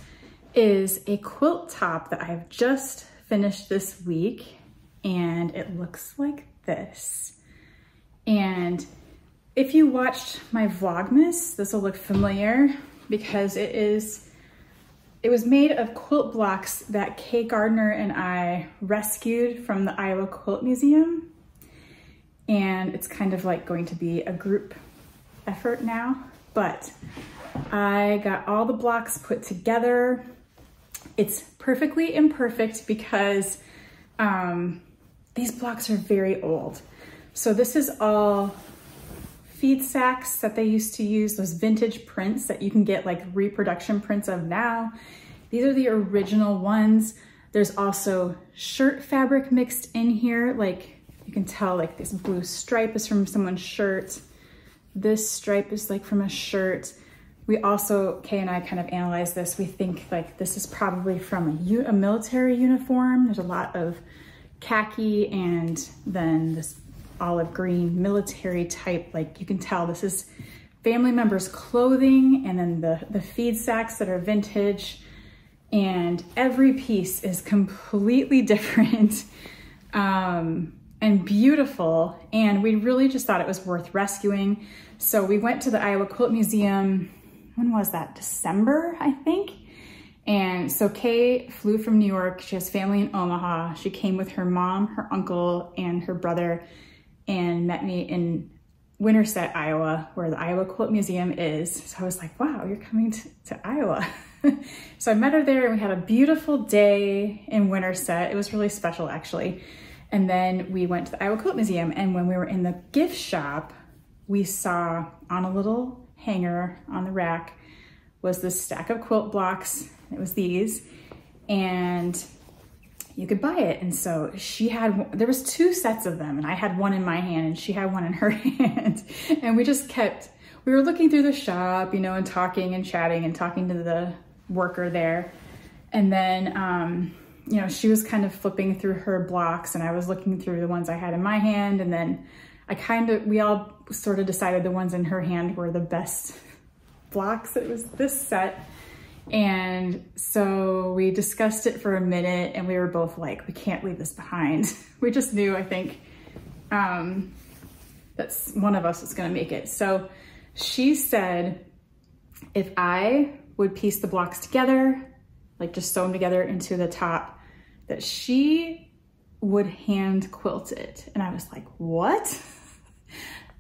is a quilt top that I've just finished this week, and it looks like this. And if you watched my Vlogmas, this will look familiar because it was made of quilt blocks that Kay Gardner and I rescued from the Iowa Quilt Museum. And it's kind of like going to be a group effort now, but I got all the blocks put together. It's perfectly imperfect because these blocks are very old. So this is all feed sacks that they used to use, those vintage prints that you can get like reproduction prints of now. These are the original ones. There's also shirt fabric mixed in here. Like you can tell, like this blue stripe is from someone's shirt. This stripe is like from a shirt. We also, Kay and I kind of analyzed this. We think like this is probably from a military uniform. There's a lot of khaki and then this olive green military type. Like you can tell this is family members' clothing, and then the feed sacks that are vintage, and every piece is completely different and beautiful. And we really just thought it was worth rescuing. So we went to the Iowa Quilt Museum. When was that? December, I think. And so Kay flew from New York. She has family in Omaha. She came with her mom, her uncle, and her brother, and met me in Winterset, Iowa, where the Iowa Quilt Museum is. So I was like, wow, you're coming to Iowa. So I met her there and we had a beautiful day in Winterset. It was really special actually. And then we went to the Iowa Quilt Museum, and when we were in the gift shop, we saw on a little hanger on the rack was this stack of quilt blocks. It was these, and you could buy it. And so she had, there was 2 sets of them, and I had one in my hand and she had one in her hand. And we just kept, we were looking through the shop, you know, and talking and chatting and talking to the worker there. And then, you know, she was kind of flipping through her blocks and I was looking through the ones I had in my hand. And then we all sort of decided the ones in her hand were the best blocks. It was this set. And so we discussed it for a minute and we were both like, we can't leave this behind. We just knew, I think, that's one of us was gonna make it. So she said, if I would piece the blocks together, like just sew them together into the top, that she would hand quilt it. And I was like, what?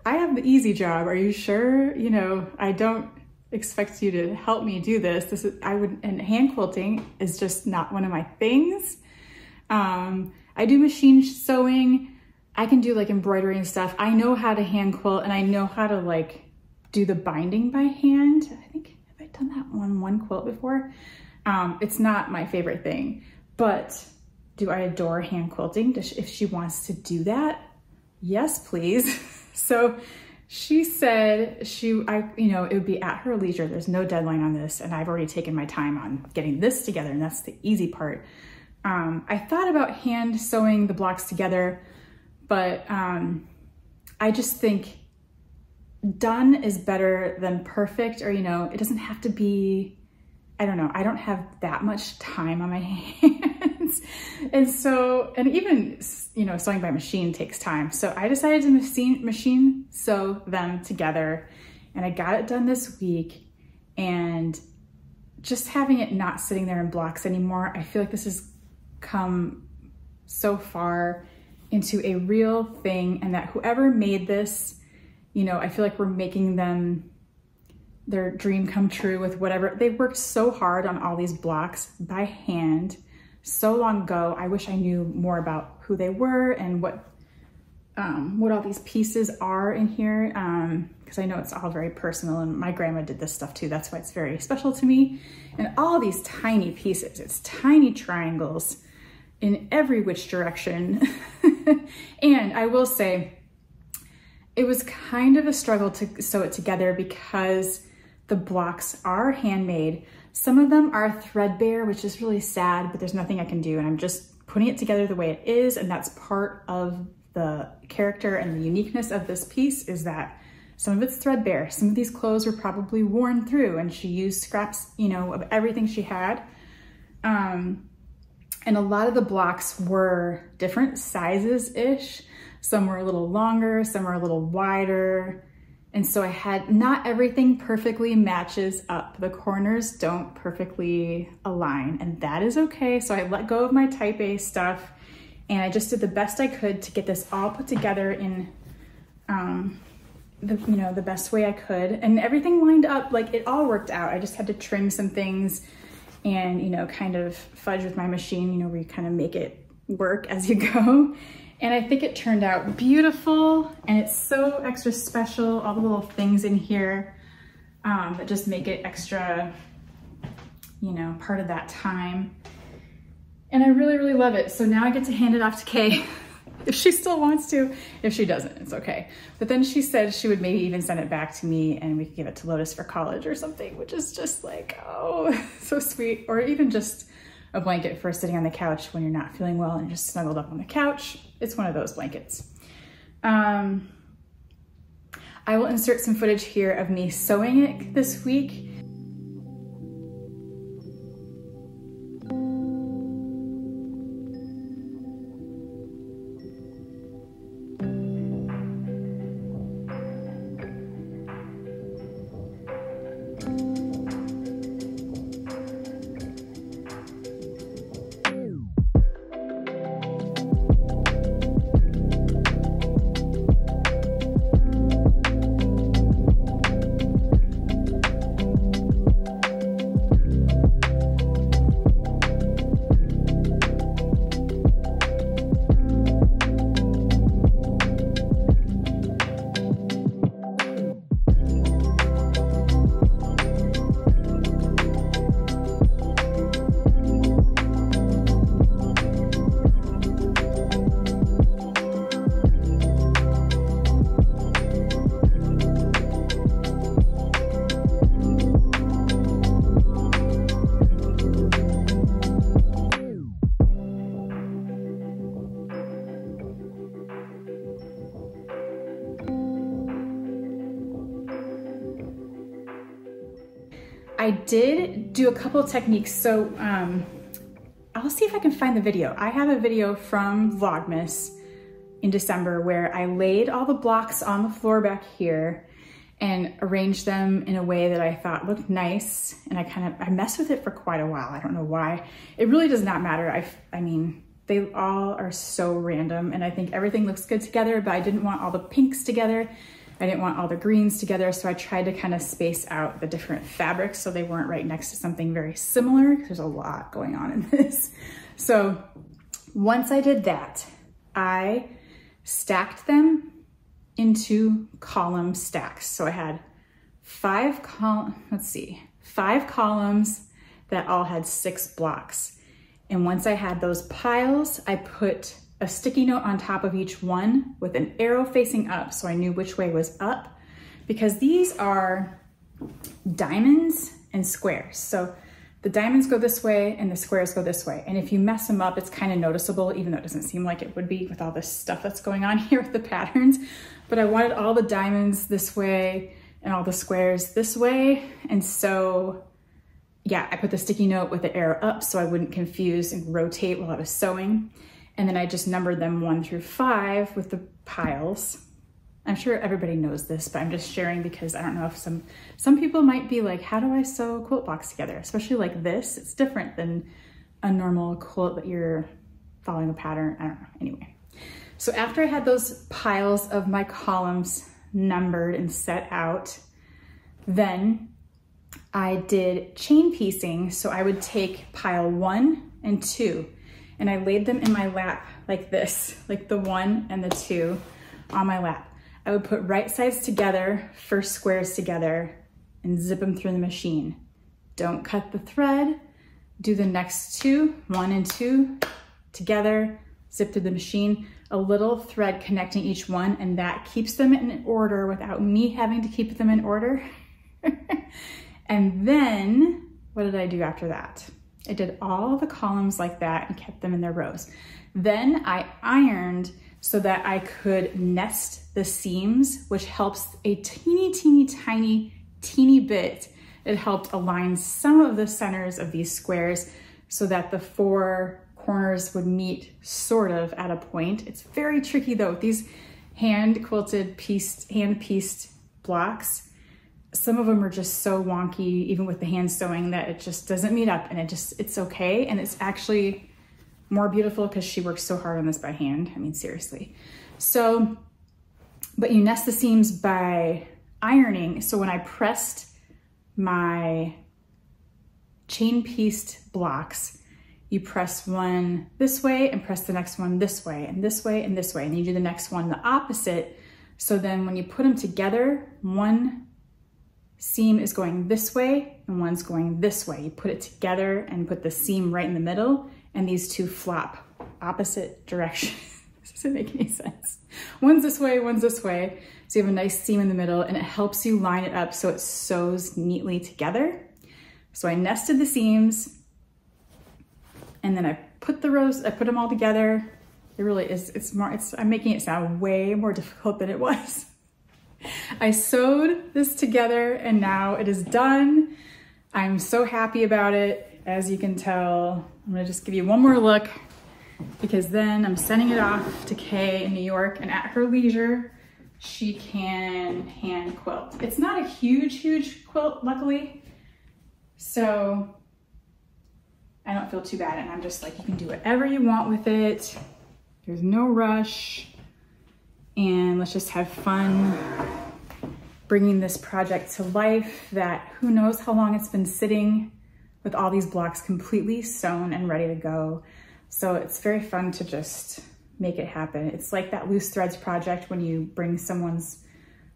I have the easy job. Are you sure? You know, I don't expect you to help me do this. And hand quilting is just not one of my things. I do machine sewing. I can do like embroidery and stuff. I know how to hand quilt, and I know how to like do the binding by hand. I think, have I done that on one quilt before? It's not my favorite thing, but do I adore hand quilting? If she wants to do that, yes, please. So she said you know, it would be at her leisure. There's no deadline on this, and I've already taken my time on getting this together, and that's the easy part. I thought about hand sewing the blocks together, but I just think done is better than perfect, or, you know, it doesn't have to be, I don't know, I don't have that much time on my hands. And so, and even, you know, sewing by machine takes time. So I decided to machine sew them together, and I got it done this week. And just having it not sitting there in blocks anymore, I feel like this has come so far into a real thing, and that whoever made this, you know, I feel like we're making them their dream come true with whatever. They worked so hard on all these blocks by hand so long ago. I wish I knew more about who they were and what all these pieces are in here, because I know it's all very personal, and my grandma did this stuff too. That's why it's very special to me. And all these tiny pieces, it's tiny triangles in every which direction. And I will say, it was kind of a struggle to sew it together because the blocks are handmade. Some of them are threadbare, which is really sad, but there's nothing I can do. And I'm just putting it together the way it is. And that's part of the character and the uniqueness of this piece, is that some of it's threadbare. Some of these clothes were probably worn through, and she used scraps, you know, of everything she had. And a lot of the blocks were different sizes-ish. Some were a little longer, some were a little wider. And so I had, not everything perfectly matches up. The corners don't perfectly align, and that is okay. So I let go of my type A stuff, and I just did the best I could to get this all put together in the best way I could. And everything lined up, like it all worked out. I just had to trim some things and, you know, kind of fudge with my machine, you know, where you kind of make it work as you go. And I think it turned out beautiful, and it's so extra special. All the little things in here that just make it extra you know, part of that time. And I really, really love it. So now I get to hand it off to Kay if she still wants to. If she doesn't, it's okay. But then she said she would maybe even send it back to me and we could give it to Lotus for college or something, which is just like, oh, so sweet. Or even just a blanket for sitting on the couch when you're not feeling well and just snuggled up on the couch. It's one of those blankets. I will insert some footage here of me sewing it this week. I did do a couple of techniques. So I'll see if I can find the video. I have a video from Vlogmas in December where I laid all the blocks on the floor back here and arranged them in a way that I thought looked nice. And I messed with it for quite a while. I don't know why. It really does not matter. I mean, they all are so random and I think everything looks good together, but I didn't want all the pinks together. I didn't want all the greens together, so I tried to kind of space out the different fabrics so they weren't right next to something very similar. There's a lot going on in this. So once I did that, I stacked them into column stacks. So I had five columns that all had 6 blocks. And once I had those piles, I put a sticky note on top of each one with an arrow facing up so I knew which way was up, because these are diamonds and squares. So the diamonds go this way and the squares go this way. And if you mess them up, it's kind of noticeable, even though it doesn't seem like it would be with all this stuff that's going on here with the patterns. But I wanted all the diamonds this way and all the squares this way. And so yeah, I put the sticky note with the arrow up so I wouldn't confuse and rotate while I was sewing. And then I just numbered them 1 through 5 with the piles. I'm sure everybody knows this, but I'm just sharing because I don't know if some people might be like, how do I sew a quilt box together? Especially like this, it's different than a normal quilt that you're following a pattern. I don't know, anyway. So after I had those piles of my columns numbered and set out, then I did chain piecing. So I would take pile 1 and 2 and I laid them in my lap like this, like the 1 and the 2 on my lap. I would put right sides together, first squares together, and zip them through the machine. Don't cut the thread. Do the next 2, 1 and 2 together, zip through the machine, a little thread connecting each one, and that keeps them in order without me having to keep them in order. And then, what did I do after that? I did all the columns like that and kept them in their rows. Then I ironed so that I could nest the seams, which helps a teeny bit. It helped align some of the centers of these squares so that the 4 corners would meet sort of at a point. It's very tricky though. These hand pieced blocks, some of them are just so wonky, even with the hand sewing, that it just doesn't meet up, and it's okay. And it's actually more beautiful because she works so hard on this by hand. I mean, seriously. So, but you nest the seams by ironing. So when I pressed my chain pieced blocks, you press one this way and press the next one this way and this way and this way. And you do the next one the opposite. So then when you put them together, one seam is going this way and one's going this way. You put it together and put the seam right in the middle, and these two flop opposite directions. This doesn't make any sense. One's this way, one's this way. So you have a nice seam in the middle, and it helps you line it up so it sews neatly together. So I nested the seams, and then I put the rows, I put them all together. It really is, I'm making it sound way more difficult than it was. I sewed this together and now it is done. I'm so happy about it. As you can tell, I'm gonna just give you one more look, because then I'm sending it off to Kay in New York, and at her leisure, she can hand quilt. It's not a huge quilt, luckily. So I don't feel too bad, and I'm just like, you can do whatever you want with it. There's no rush, and let's just have fun bringing this project to life that who knows how long it's been sitting with all these blocks completely sewn and ready to go. So it's very fun to just make it happen. It's like that loose threads project when you bring someone's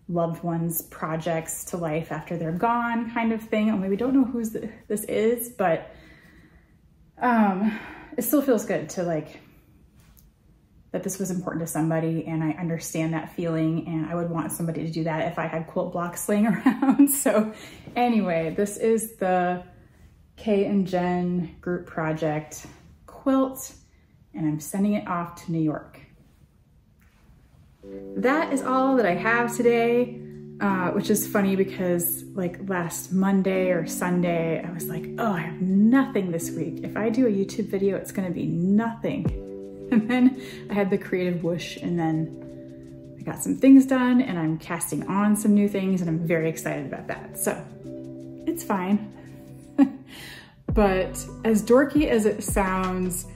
loved one's projects to life after they're gone, kind of thing. Only we don't know who this is, but it still feels good to like, that this was important to somebody, and I understand that feeling, and I would want somebody to do that if I had quilt blocks laying around. So anyway, this is the Kay and Jen group project quilt, and I'm sending it off to New York. That is all that I have today, which is funny because like last Monday or Sunday, I was like, oh, I have nothing this week. If I do a YouTube video, it's gonna be nothing. And then I had the creative whoosh, and then I got some things done, and I'm casting on some new things, and I'm very excited about that. So it's fine. But as dorky as it sounds,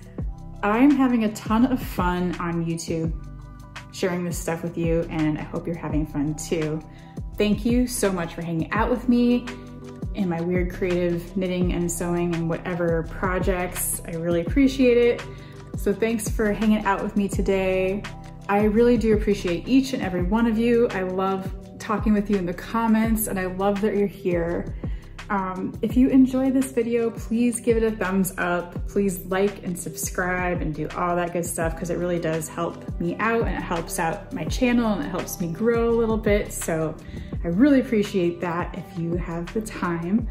I'm having a ton of fun on YouTube sharing this stuff with you, and I hope you're having fun too. Thank you so much for hanging out with me in my weird creative knitting and sewing and whatever projects. I really appreciate it. So thanks for hanging out with me today. I really do appreciate each and every one of you. I love talking with you in the comments, and I love that you're here. If you enjoy this video, please give it a thumbs up. Please like and subscribe and do all that good stuff, because it really does help me out, and it helps out my channel, and it helps me grow a little bit. So I really appreciate that if you have the time.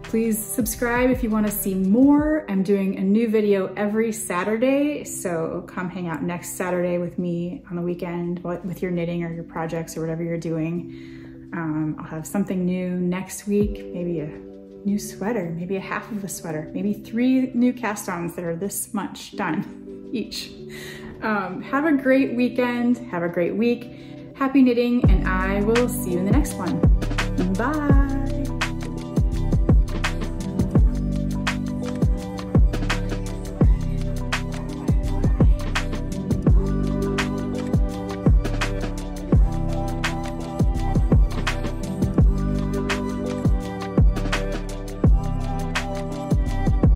Please subscribe if you want to see more. I'm doing a new video every Saturday, so come hang out next Saturday with me on the weekend with your knitting or your projects or whatever you're doing. I'll have something new next week, maybe a new sweater, maybe a half of a sweater, maybe 3 new cast-ons that are this much done each. Have a great weekend, have a great week, happy knitting, and I will see you in the next one. Bye.